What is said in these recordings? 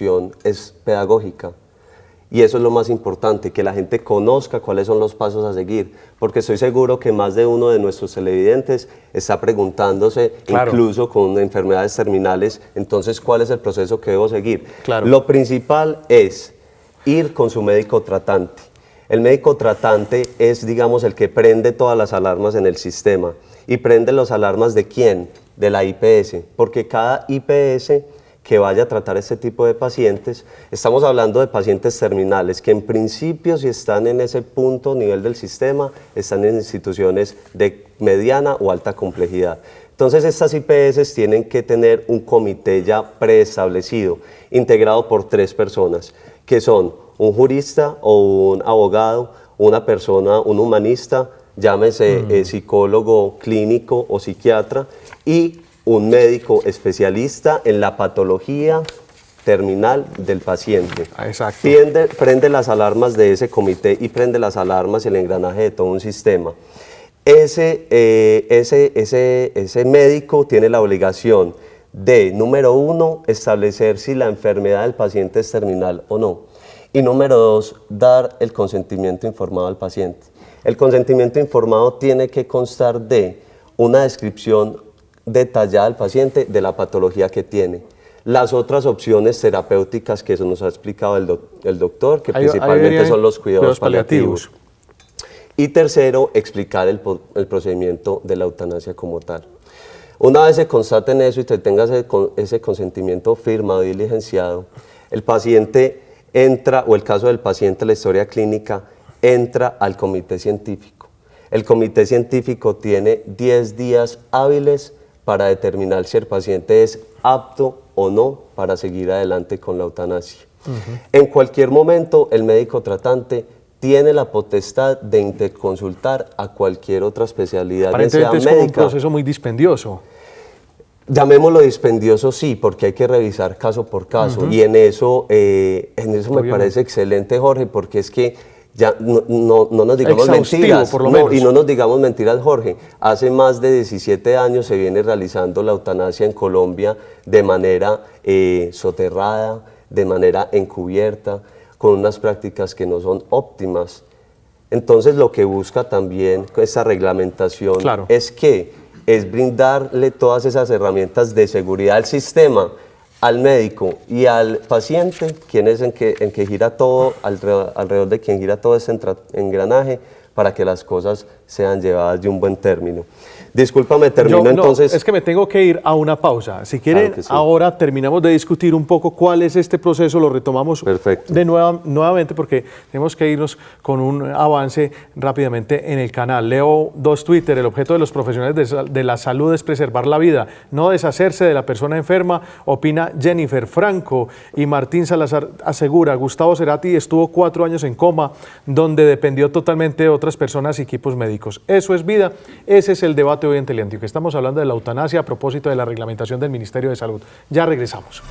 instrucción es pedagógica. Y eso es lo más importante, que la gente conozca cuáles son los pasos a seguir, porque estoy seguro que más de uno de nuestros televidentes está preguntándose, Claro. incluso con enfermedades terminales, entonces, ¿cuál es el proceso que debo seguir? Claro. Lo principal es ir con su médico tratante. El médico tratante es, digamos, el que prende todas las alarmas en el sistema. ¿Y prende las alarmas de quién? De la IPS, porque cada IPS que vaya a tratar este tipo de pacientes, estamos hablando de pacientes terminales que en principio, si están en ese punto nivel del sistema, están en instituciones de mediana o alta complejidad. Entonces estas IPS tienen que tener un comité ya preestablecido, integrado por 3 personas, que son un jurista o un abogado, una persona, un humanista, llámese psicólogo clínico o psiquiatra, y un médico especialista en la patología terminal del paciente. Exacto. Prende las alarmas de ese comité y prende las alarmas y el engranaje de todo un sistema. Ese médico tiene la obligación de, número 1, establecer si la enfermedad del paciente es terminal o no. Y número 2, dar el consentimiento informado al paciente. El consentimiento informado tiene que constar de una descripción detallada al paciente de la patología que tiene. Las otras opciones terapéuticas que eso nos ha explicado el doctor, que principalmente son los cuidados paliativos. Y tercero, explicar el procedimiento de la eutanasia como tal. Una vez se constate en eso y se tenga ese consentimiento firmado y diligenciado, el paciente entra, o el caso del paciente, la historia clínica, entra al comité científico. El comité científico tiene 10 días hábiles para determinar si el paciente es apto o no para seguir adelante con la eutanasia. En cualquier momento, el médico tratante tiene la potestad de interconsultar a cualquier otra especialidad, ya sea Aparentemente es médica. como un proceso muy dispendioso. Llamémoslo dispendioso, sí, porque hay que revisar caso por caso. Y en eso me parece excelente, Jorge, porque es que ya no nos digamos mentiras. Por lo menos. Y no nos digamos mentiras, Jorge. Hace más de 17 años se viene realizando la eutanasia en Colombia de manera soterrada, de manera encubierta, con unas prácticas que no son óptimas. Entonces, lo que busca también esta reglamentación es brindarle todas esas herramientas de seguridad al sistema, al médico y al paciente, quien es en que gira todo, alrededor de quien gira todo ese engranaje, para que las cosas sean llevadas de un buen término. Discúlpame, termino entonces. Es que me tengo que ir a una pausa. Si quiere, Claro que sí. ahora terminamos de discutir un poco cuál es este proceso, lo retomamos nuevamente porque tenemos que irnos con un avance rápidamente en el canal. Leo 2 Twitter, el objeto de los profesionales de la salud es preservar la vida, no deshacerse de la persona enferma, opina Jennifer Franco. Y Martín Salazar asegura, Gustavo Cerati estuvo 4 años en coma, donde dependió totalmente de otras personas y equipos médicos. ¿Eso es vida? Ese es el debate hoy en Teleantioquia. Estamos hablando de la eutanasia a propósito de la reglamentación del Ministerio de Salud. Ya regresamos.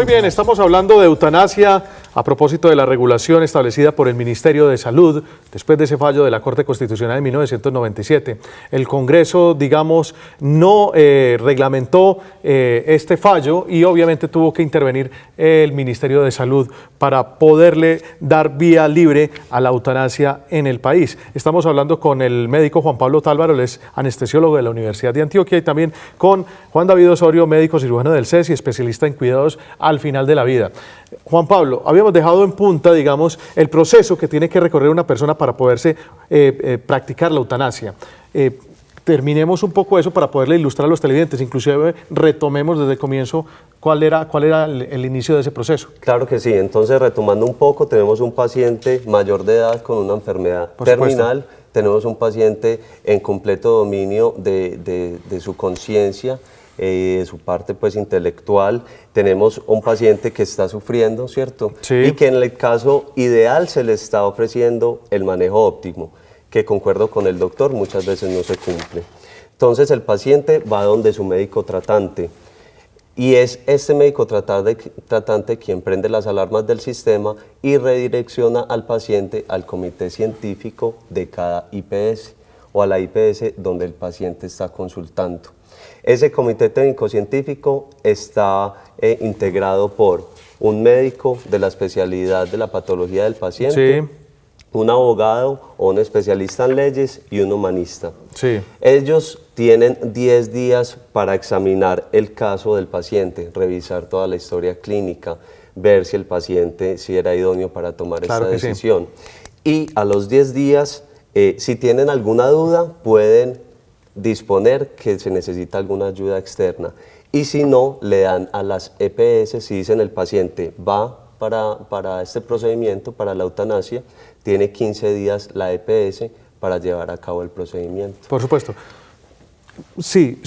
Muy bien, estamos hablando de eutanasia a propósito de la regulación establecida por el Ministerio de Salud después de ese fallo de la Corte Constitucional en 1997. El Congreso, digamos, no reglamentó este fallo y obviamente tuvo que intervenir el Ministerio de Salud para poderle dar vía libre a la eutanasia en el país. Estamos hablando con el médico Juan Pablo Tálvaro, él es anestesiólogo de la Universidad de Antioquia, y también con Juan David Osorio, médico cirujano del CES y especialista en cuidados al final de la vida. Juan Pablo, habíamos dejado en punta, digamos, el proceso que tiene que recorrer una persona para poderse practicar la eutanasia. Terminemos un poco eso para poderle ilustrar a los televidentes, inclusive retomemos desde el comienzo cuál era el inicio de ese proceso. Claro que sí, entonces retomando un poco, tenemos un paciente mayor de edad con una enfermedad terminal, tenemos un paciente en completo dominio de su conciencia, de su parte pues intelectual, tenemos un paciente que está sufriendo, ¿cierto? Sí. Y que en el caso ideal se le está ofreciendo el manejo óptimo, que concuerdo con el doctor, muchas veces no se cumple. Entonces el paciente va donde su médico tratante y es este médico tratante quien prende las alarmas del sistema y redirecciona al paciente al comité científico de cada IPS o a la IPS donde el paciente está consultando. Ese comité técnico-científico está integrado por un médico de la especialidad de la patología del paciente, sí, un abogado o un especialista en leyes y un humanista. Sí. Ellos tienen 10 días para examinar el caso del paciente, revisar toda la historia clínica, ver si el paciente si era idóneo para tomar esta decisión. Sí. Y a los 10 días, si tienen alguna duda, pueden disponer que se necesita alguna ayuda externa y si no, le dan a las EPS, si dicen el paciente va para este procedimiento, para la eutanasia, tiene 15 días la EPS para llevar a cabo el procedimiento. Por supuesto. Sí,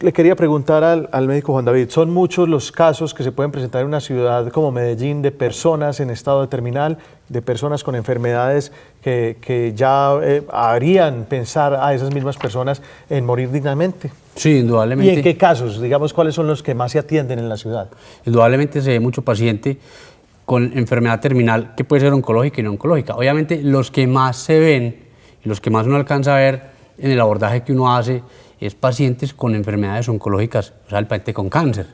le quería preguntar al médico Juan David, ¿son muchos los casos que se pueden presentar en una ciudad como Medellín de personas en estado terminal, de personas con enfermedades que ya harían pensar a esas mismas personas en morir dignamente? Sí, indudablemente. ¿Y en qué casos? Digamos, ¿cuáles son los que más se atienden en la ciudad? Indudablemente se ve mucho paciente con enfermedad terminal que puede ser oncológica y no oncológica. Obviamente los que más se ven y los que más uno alcanza a ver en el abordaje que uno hace es pacientes con enfermedades oncológicas, o sea, el paciente con cáncer.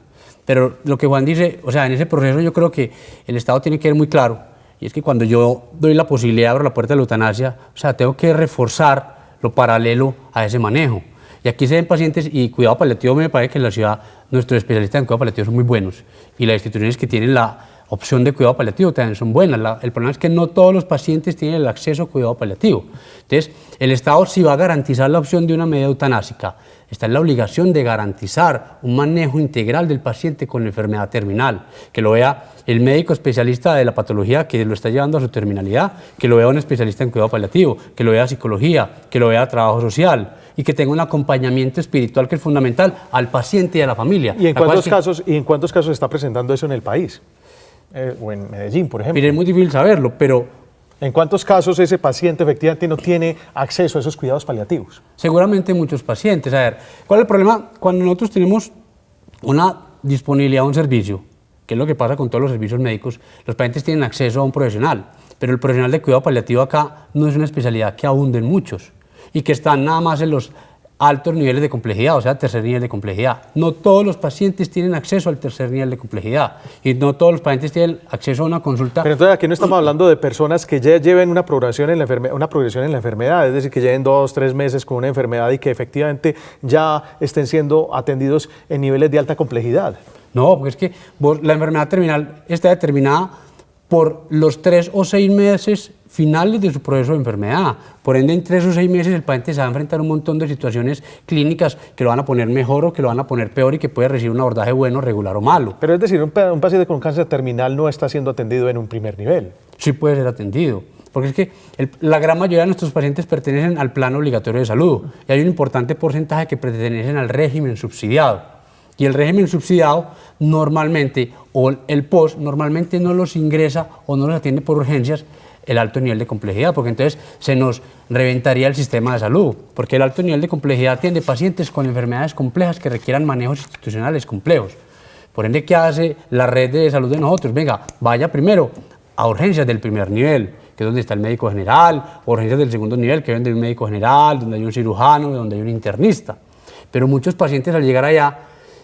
Pero lo que Juan dice, o sea, en ese proceso yo creo que el Estado tiene que ser muy claro, y es que cuando yo doy la posibilidad, abro la puerta de la eutanasia, o sea, tengo que reforzar lo paralelo a ese manejo. Y aquí se ven pacientes, y cuidado paliativo me parece que en la ciudad nuestros especialistas en cuidado paliativo son muy buenos, y las instituciones que tienen la opción de cuidado paliativo también son buenas. El problema es que no todos los pacientes tienen el acceso a cuidado paliativo. Entonces, el Estado sí va a garantizar la opción de una medida eutanásica. Está en la obligación de garantizar un manejo integral del paciente con enfermedad terminal, que lo vea el médico especialista de la patología que lo está llevando a su terminalidad, que lo vea un especialista en cuidado paliativo, que lo vea psicología, que lo vea trabajo social, y que tenga un acompañamiento espiritual que es fundamental al paciente y a la familia. ¿Y en cuántos casos se está presentando eso en el país? O en Medellín, por ejemplo. Mire, es muy difícil saberlo, pero ¿en cuántos casos ese paciente efectivamente no tiene acceso a esos cuidados paliativos? Seguramente muchos pacientes. A ver, ¿cuál es el problema? Cuando nosotros tenemos una disponibilidad a un servicio, que es lo que pasa con todos los servicios médicos, los pacientes tienen acceso a un profesional, pero el profesional de cuidado paliativo acá no es una especialidad que abunden muchos y que están nada más en los altos niveles de complejidad, o sea, tercer nivel de complejidad. No todos los pacientes tienen acceso al tercer nivel de complejidad y no todos los pacientes tienen acceso a una consulta. Pero entonces aquí no estamos hablando de personas que ya lleven una progresión en la enfermedad, es decir, que lleven 2 o 3 meses con una enfermedad y que efectivamente ya estén siendo atendidos en niveles de alta complejidad. No, porque es que la enfermedad terminal está determinada por los 3 o 6 meses finales de su proceso de enfermedad. Por ende, en 3 o 6 meses el paciente se va a enfrentar a un montón de situaciones clínicas que lo van a poner mejor o que lo van a poner peor y que puede recibir un abordaje bueno, regular o malo. Pero es decir, un paciente con cáncer terminal no está siendo atendido en un primer nivel. Sí puede ser atendido, porque es que la gran mayoría de nuestros pacientes pertenecen al plan obligatorio de salud y hay un importante porcentaje que pertenecen al régimen subsidiado. Y el régimen subsidiado normalmente, o el POS, normalmente no los ingresa o no los atiende por urgencias el alto nivel de complejidad, porque entonces se nos reventaría el sistema de salud, porque el alto nivel de complejidad atiende pacientes con enfermedades complejas que requieran manejos institucionales complejos. Por ende, ¿qué hace la red de salud de nosotros? Venga, vaya primero a urgencias del primer nivel, que es donde está el médico general, o urgencias del segundo nivel, que es donde hay un médico general, donde hay un cirujano, donde hay un internista. Pero muchos pacientes al llegar allá,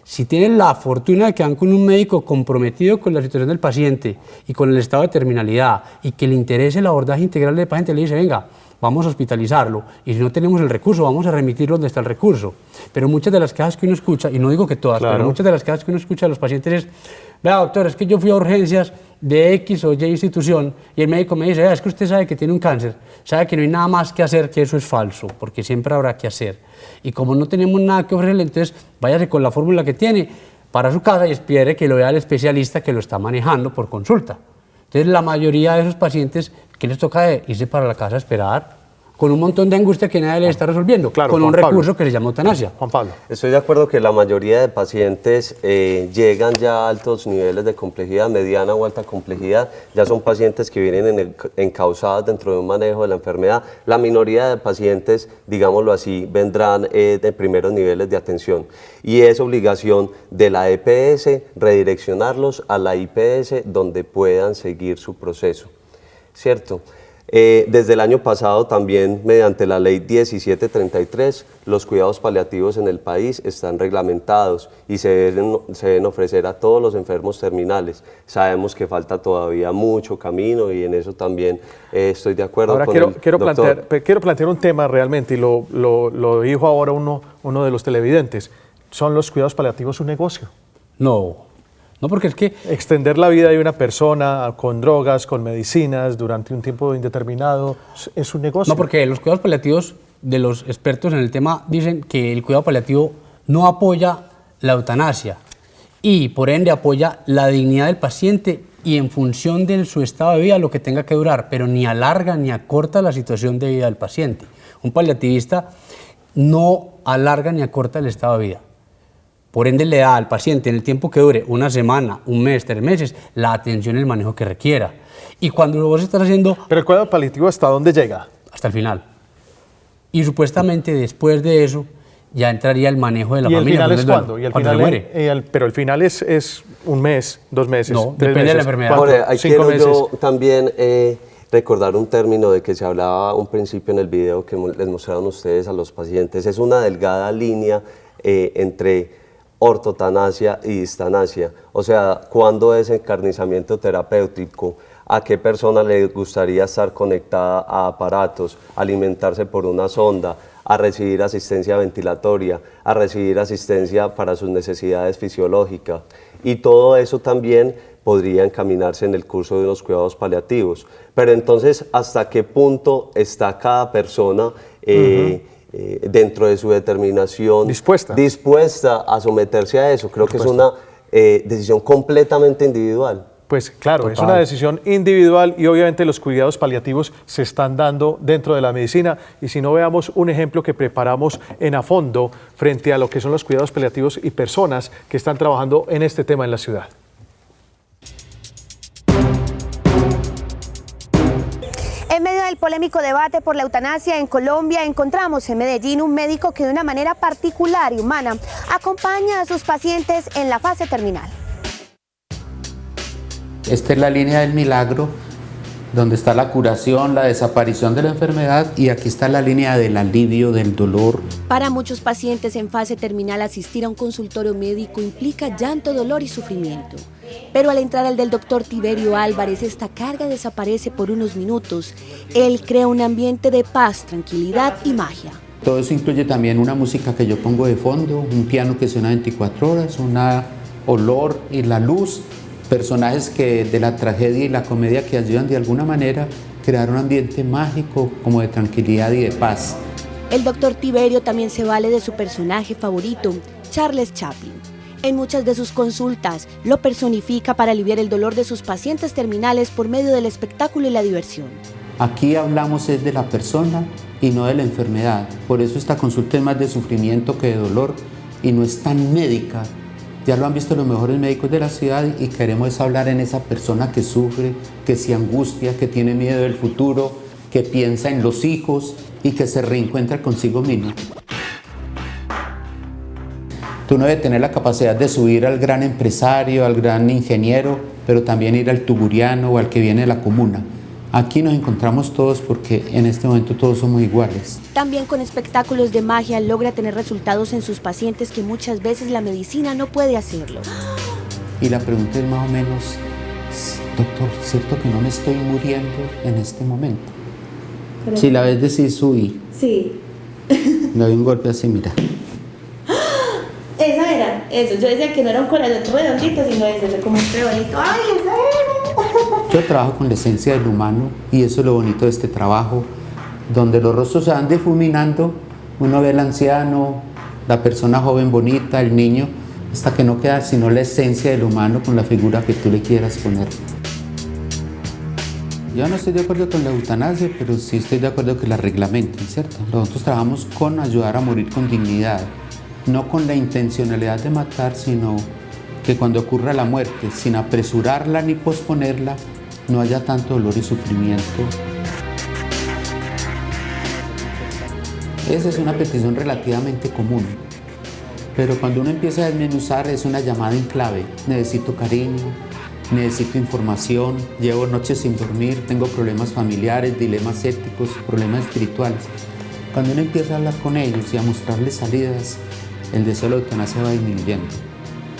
si tienen la fortuna de que van con un médico comprometido con la situación del paciente y con el estado de terminalidad y que le interese el abordaje integral del paciente, le dice, venga, vamos a hospitalizarlo y si no tenemos el recurso, vamos a remitirlo donde está el recurso. Pero muchas de las quejas que uno escucha, y no digo que todas, pero muchas de las quejas que uno escucha de los pacientes es, vea doctor, es que yo fui a urgencias de X o Y institución y el médico me dice, vea, es que usted sabe que tiene un cáncer, sabe que no hay nada más que hacer, que eso es falso, porque siempre habrá que hacer. Y como no tenemos nada que ofrecerle, entonces váyase con la fórmula que tiene para su casa y espere que lo vea el especialista que lo está manejando por consulta. Entonces la mayoría de esos pacientes, ¿qué les toca de irse para la casa a esperar? Con un montón de angustia que nadie les está resolviendo, con un recurso que se llama eutanasia. Juan Pablo. Estoy de acuerdo que la mayoría de pacientes llegan ya a altos niveles de complejidad, mediana o alta complejidad, ya son pacientes que vienen encausados dentro de un manejo de la enfermedad. La minoría de pacientes, digámoslo así, vendrán de primeros niveles de atención y es obligación de la EPS redireccionarlos a la IPS donde puedan seguir su proceso, ¿cierto? Desde el año pasado también, mediante la ley 1733, los cuidados paliativos en el país están reglamentados y se deben ofrecer a todos los enfermos terminales. Sabemos que falta todavía mucho camino y en eso también estoy de acuerdo. Ahora con quiero plantear un tema realmente, y lo dijo ahora uno de los televidentes. ¿Son los cuidados paliativos un negocio? No, porque es que... Extender la vida de una persona con drogas, con medicinas, durante un tiempo indeterminado, ¿es un negocio? No, porque los cuidados paliativos de los expertos en el tema dicen que el cuidado paliativo no apoya la eutanasia y por ende apoya la dignidad del paciente y en función de su estado de vida lo que tenga que durar, pero ni alarga ni acorta la situación de vida del paciente. Un paliativista no alarga ni acorta el estado de vida. Por ende, le da al paciente en el tiempo que dure, una semana, un mes, 3 meses, la atención y el manejo que requiera. Y cuando vos estás haciendo... ¿Pero el cuidado paliativo hasta dónde llega? Hasta el final. Y supuestamente después de eso ya entraría el manejo de la familia. ¿Y el final es cuándo? ¿Y el cuando final se muere. Pero el final es un mes, 2 meses. No, depende de la enfermedad. Ahora, ahí 5 quiero meses. yo también recordar un término de que se hablaba un principio en el video que les mostraron ustedes a los pacientes. Es una delgada línea entre ortotanasia y distanasia, o sea, ¿cuándo es encarnizamiento terapéutico? ¿A qué persona le gustaría estar conectada a aparatos, alimentarse por una sonda, a recibir asistencia ventilatoria, a recibir asistencia para sus necesidades fisiológicas? Y todo eso también podría encaminarse en el curso de los cuidados paliativos. Pero entonces, ¿hasta qué punto está cada persona dentro de su determinación dispuesta a someterse a eso? Creo que es una decisión completamente individual. Pues claro, es una decisión individual y obviamente los cuidados paliativos se están dando dentro de la medicina y si no, veamos un ejemplo que preparamos en A Fondo frente a lo que son los cuidados paliativos y personas que están trabajando en este tema en la ciudad. En medio del polémico debate por la eutanasia en Colombia, encontramos en Medellín un médico que de una manera particular y humana acompaña a sus pacientes en la fase terminal. Esta es la línea del milagro, donde está la curación, la desaparición de la enfermedad, y aquí está la línea del alivio del dolor. Para muchos pacientes en fase terminal, asistir a un consultorio médico implica llanto, dolor y sufrimiento. Pero al entrar al del doctor Tiberio Álvarez, esta carga desaparece por unos minutos. Él crea un ambiente de paz, tranquilidad y magia. Todo eso incluye también una música que yo pongo de fondo, un piano que suena 24 horas, un olor y la luz, personajes que de la tragedia y la comedia que ayudan de alguna manera a crear un ambiente mágico como de tranquilidad y de paz. El doctor Tiberio también se vale de su personaje favorito, Charles Chaplin. En muchas de sus consultas lo personifica para aliviar el dolor de sus pacientes terminales por medio del espectáculo y la diversión. Aquí hablamos es de la persona y no de la enfermedad. Por eso esta consulta es más de sufrimiento que de dolor y no es tan médica. Ya lo han visto los mejores médicos de la ciudad y queremos hablar en esa persona que sufre, que se angustia, que tiene miedo del futuro, que piensa en los hijos y que se reencuentra consigo mismo. Tú no debes tener la capacidad de subir al gran empresario, al gran ingeniero, pero también ir al tuguriano o al que viene de la comuna. Aquí nos encontramos todos porque en este momento todos somos iguales. También con espectáculos de magia logra tener resultados en sus pacientes que muchas veces la medicina no puede hacerlo. Y la pregunta es más o menos, doctor, ¿cierto que no me estoy muriendo en este momento? Pero si la ves decir subí, sí. Le doy un golpe así, mira. Esa era, eso. Yo decía que no era un corazón redondito, sino ese, como un redondito. ¡Ay, esa era! Yo trabajo con la esencia del humano y eso es lo bonito de este trabajo, donde los rostros se van difuminando, uno ve al anciano, la persona joven bonita, el niño, hasta que no queda sino la esencia del humano con la figura que tú le quieras poner. Yo no estoy de acuerdo con la eutanasia, pero sí estoy de acuerdo que la reglamenten, ¿cierto? Nosotros trabajamos con ayudar a morir con dignidad, no con la intencionalidad de matar, sino que cuando ocurra la muerte, sin apresurarla ni posponerla, no haya tanto dolor y sufrimiento. Esa es una petición relativamente común, pero cuando uno empieza a desmenuzar es una llamada en clave. Necesito cariño, necesito información, llevo noches sin dormir, tengo problemas familiares, dilemas éticos, problemas espirituales. Cuando uno empieza a hablar con ellos y a mostrarles salidas, el deseo de la eutanasia va disminuyendo.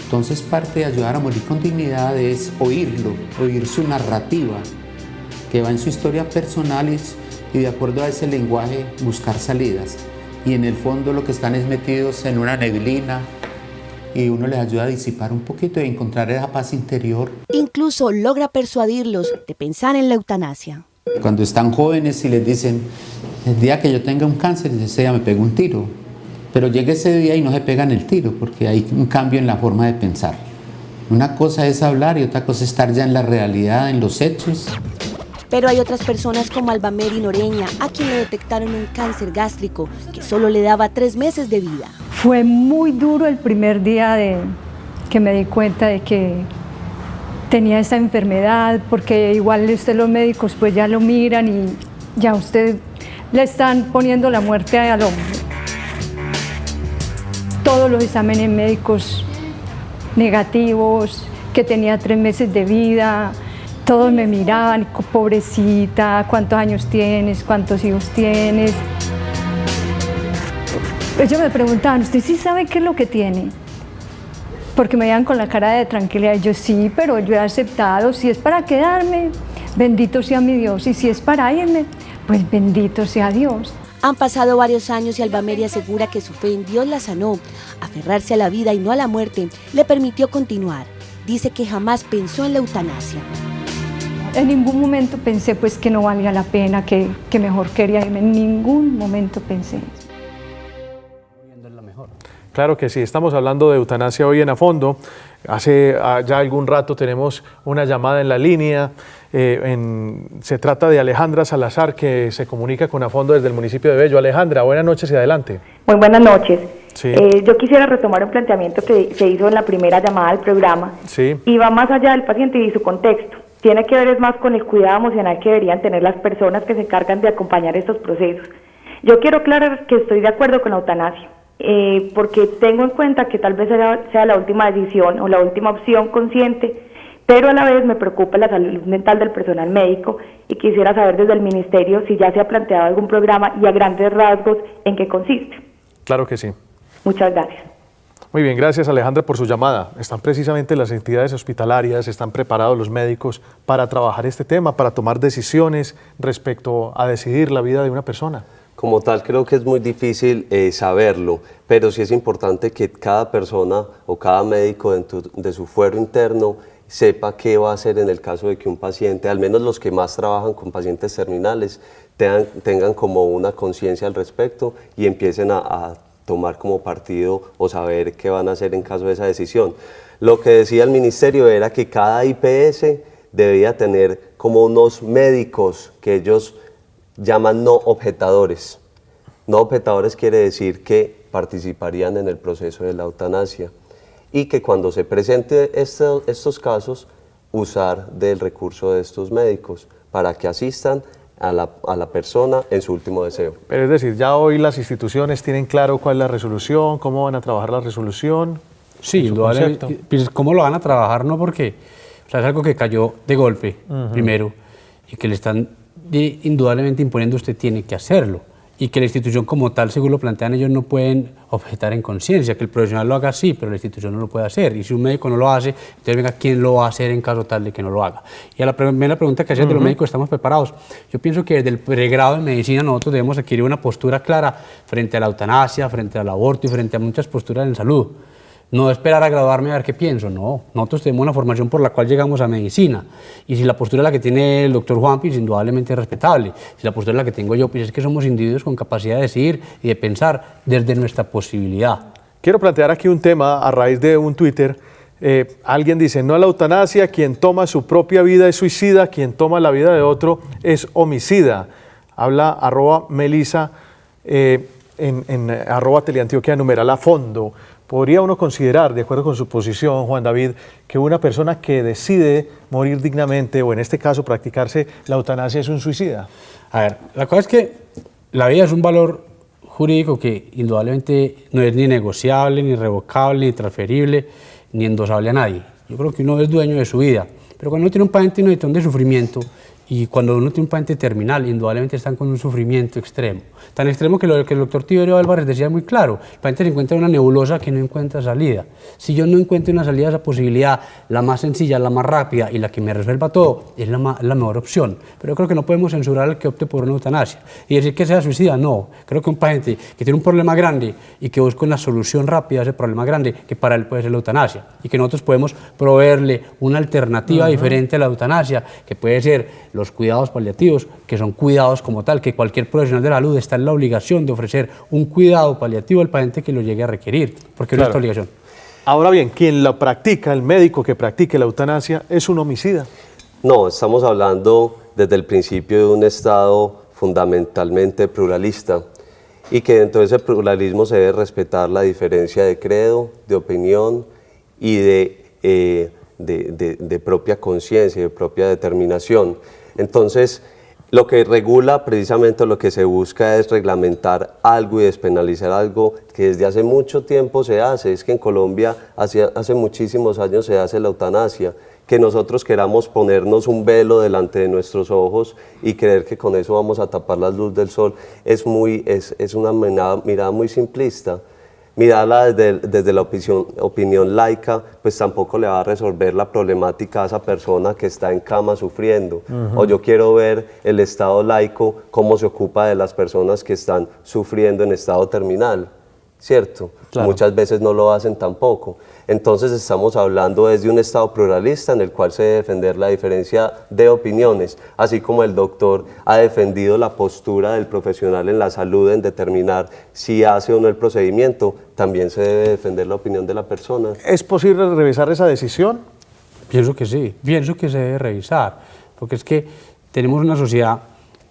Entonces parte de ayudar a morir con dignidad es oírlo, oír su narrativa, que va en su historia personal y de acuerdo a ese lenguaje buscar salidas. Y en el fondo lo que están es metidos en una neblina y uno les ayuda a disipar un poquito y encontrar esa paz interior. Incluso logra persuadirlos de pensar en la eutanasia. Cuando están jóvenes y les dicen, el día que yo tenga un cáncer, ese día me pego un tiro. Pero llega ese día y no se pegan el tiro porque hay un cambio en la forma de pensar. Una cosa es hablar y otra cosa es estar ya en la realidad, en los hechos. Pero hay otras personas como Albameri Noreña, a quien le detectaron un cáncer gástrico que solo le daba 3 meses de vida. Fue muy duro el primer día que me di cuenta de que tenía esta enfermedad, porque igual los médicos pues ya lo miran y ya usted le están poniendo la muerte al hombre. Todos los exámenes médicos negativos, que tenía 3 meses de vida, todos me miraban, pobrecita, ¿cuántos años tienes? ¿Cuántos hijos tienes? Ellos me preguntaban, ¿usted sí sabe qué es lo que tiene? Porque me veían con la cara de tranquilidad. Yo sí, pero yo he aceptado, si es para quedarme, bendito sea mi Dios, y si es para irme, pues bendito sea Dios. Han pasado varios años y Albameri asegura que su fe en Dios la sanó. Aferrarse a la vida y no a la muerte le permitió continuar. Dice que jamás pensó en la eutanasia. En ningún momento pensé pues que no valía la pena, que mejor quería irme. En ningún momento pensé eso. Claro que sí, estamos hablando de eutanasia hoy en A Fondo. Hace ya algún rato tenemos una llamada en la línea. Se trata de Alejandra Salazar, que se comunica con A Fondo desde el municipio de Bello. Alejandra, buenas noches y adelante. Muy buenas noches. Sí. Yo quisiera retomar un planteamiento que se hizo en la primera llamada al programa. Sí. Y va más allá del paciente y su contexto. Tiene que ver es más con el cuidado emocional que deberían tener las personas que se encargan de acompañar estos procesos. Yo quiero aclarar que estoy de acuerdo con la eutanasia. Porque tengo en cuenta que tal vez sea la última decisión o la última opción consciente, pero a la vez me preocupa la salud mental del personal médico y quisiera saber desde el ministerio si ya se ha planteado algún programa y a grandes rasgos en qué consiste. Claro que sí. Muchas gracias. Muy bien, gracias Alejandra por su llamada. Están precisamente las entidades hospitalarias, están preparados los médicos para trabajar este tema, para tomar decisiones respecto a decidir la vida de una persona. Como tal, creo que es muy difícil saberlo, pero sí es importante que cada persona o cada médico dentro de su fuero interno sepa qué va a hacer en el caso de que un paciente, al menos los que más trabajan con pacientes terminales, tengan como una conciencia al respecto y empiecen a tomar como partido o saber qué van a hacer en caso de esa decisión. Lo que decía el ministerio era que cada IPS debía tener como unos médicos que ellos llaman no objetadores. No objetadores quiere decir que participarían en el proceso de la eutanasia y que cuando se presenten estos casos, usar del recurso de estos médicos para que asistan a la persona en su último deseo. Pero es decir, ya hoy las instituciones tienen claro cuál es la resolución, cómo van a trabajar la resolución. Sí, indudablemente. Pues, ¿cómo lo van a trabajar? No, porque o sea, es algo que cayó de golpe, primero, y que le están indudablemente imponiendo, usted tiene que hacerlo. Y que la institución como tal, según lo plantean ellos, no pueden objetar en conciencia, que el profesional lo haga así, pero la institución no lo puede hacer. Y si un médico no lo hace, entonces venga, ¿quién lo va a hacer en caso tal de que no lo haga? Y a la primera pregunta que hacías de los médicos, ¿estamos preparados? Yo pienso que desde el pregrado en medicina nosotros debemos adquirir una postura clara frente a la eutanasia, frente al aborto y frente a muchas posturas en salud. No esperar a graduarme a ver qué pienso, no. Nosotros tenemos una formación por la cual llegamos a medicina. Y si la postura es la que tiene el doctor Juan, pues indudablemente es respetable. Si la postura es la que tengo yo, pues es que somos individuos con capacidad de decidir y de pensar desde nuestra posibilidad. Quiero plantear aquí un tema a raíz de un Twitter. Alguien dice, no a la eutanasia, quien toma su propia vida es suicida, quien toma la vida de otro es homicida. Habla @Melisa en @Teleantioquia numeral a fondo. ¿Podría uno considerar, de acuerdo con su posición, Juan David, que una persona que decide morir dignamente, o en este caso practicarse la eutanasia, es un suicida? A ver, la cosa es que la vida es un valor jurídico que indudablemente no es ni negociable, ni revocable, ni transferible, ni endosable a nadie. Yo creo que uno es dueño de su vida, pero cuando uno tiene un paciente en una situación de sufrimiento, y cuando uno tiene un paciente terminal, indudablemente están con un sufrimiento extremo. Tan extremo que lo que el doctor Tiberio Álvarez decía muy claro, el paciente se encuentra en una nebulosa que no encuentra salida. Si yo no encuentro una salida a esa posibilidad, la más sencilla, la más rápida y la que me resuelva todo, es la mejor opción. Pero yo creo que no podemos censurar al que opte por una eutanasia. Y decir que sea suicida, no. Creo que un paciente que tiene un problema grande y que busca una solución rápida a ese problema grande, que para él puede ser la eutanasia. Y que nosotros podemos proveerle una alternativa diferente a la eutanasia, que puede ser los cuidados paliativos, que son cuidados como tal, que cualquier profesional de la salud está en la obligación de ofrecer un cuidado paliativo al paciente que lo llegue a requerir, porque es nuestra obligación. Ahora bien, quien la practica, el médico que practique la eutanasia, ¿es un homicida? No, estamos hablando desde el principio de un Estado fundamentalmente pluralista y que dentro de ese pluralismo se debe respetar la diferencia de credo, de opinión y de propia conciencia y de propia determinación. Entonces, lo que regula precisamente lo que se busca es reglamentar algo y despenalizar algo que desde hace mucho tiempo se hace. Es que en Colombia hace muchísimos años se hace la eutanasia. Que nosotros queramos ponernos un velo delante de nuestros ojos y creer que con eso vamos a tapar la luz del sol es una mirada muy simplista. Mirarla desde la opinión laica, pues tampoco le va a resolver la problemática a esa persona que está en cama sufriendo. O yo quiero ver el Estado laico cómo se ocupa de las personas que están sufriendo en estado terminal, ¿cierto? Claro. Muchas veces no lo hacen tampoco. Entonces estamos hablando desde un Estado pluralista en el cual se debe defender la diferencia de opiniones, así como el doctor ha defendido la postura del profesional en la salud en determinar si hace o no el procedimiento, también se debe defender la opinión de la persona. ¿Es posible revisar esa decisión? Pienso que sí, pienso que se debe revisar, porque es que tenemos una sociedad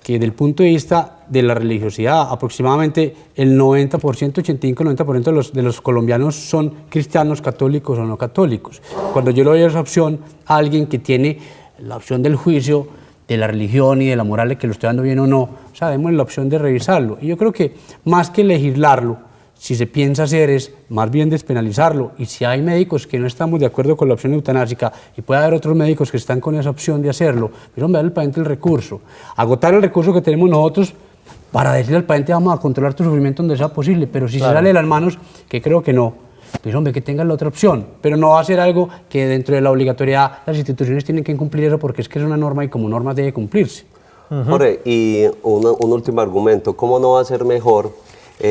que desde el punto de vista de la religiosidad, aproximadamente el 90%, 85-90% de los colombianos son cristianos, católicos o no católicos. Cuando yo le doy esa opción a alguien que tiene la opción del juicio, de la religión y de la moral, de que lo estoy dando bien o no, o sea, démosle la opción de revisarlo. Y yo creo que más que legislarlo, si se piensa hacer es más bien despenalizarlo, y si hay médicos que no estamos de acuerdo con la opción eutanásica y puede haber otros médicos que están con esa opción de hacerlo, pero darle al paciente el recurso, agotar el recurso que tenemos nosotros para decirle al paciente vamos a controlar tu sufrimiento donde sea posible, pero si se sale de las manos, que creo que no, pues hombre, que tengan la otra opción, pero no va a ser algo que dentro de la obligatoriedad las instituciones tienen que cumplir eso porque es que es una norma y como norma debe cumplirse. Jorge, y un último argumento, ¿cómo no va a ser mejor?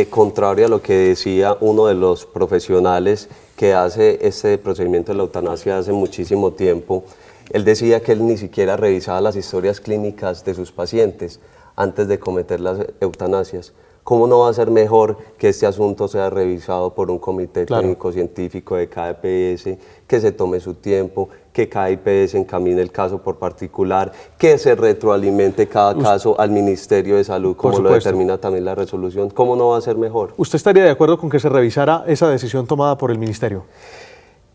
Contrario a lo que decía uno de los profesionales que hace este procedimiento de la eutanasia hace muchísimo tiempo, él decía que él ni siquiera revisaba las historias clínicas de sus pacientes antes de cometer las eutanasias. ¿Cómo no va a ser mejor que este asunto sea revisado por un comité técnico-científico de cada EPS, que se tome su tiempo, que cada IPS encamine el caso por particular, que se retroalimente cada caso al Ministerio de Salud, como lo determina también la resolución? ¿Cómo no va a ser mejor? ¿Usted estaría de acuerdo con que se revisara esa decisión tomada por el Ministerio?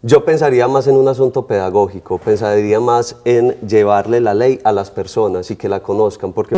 Yo pensaría más en un asunto pedagógico, pensaría más en llevarle la ley a las personas y que la conozcan, porque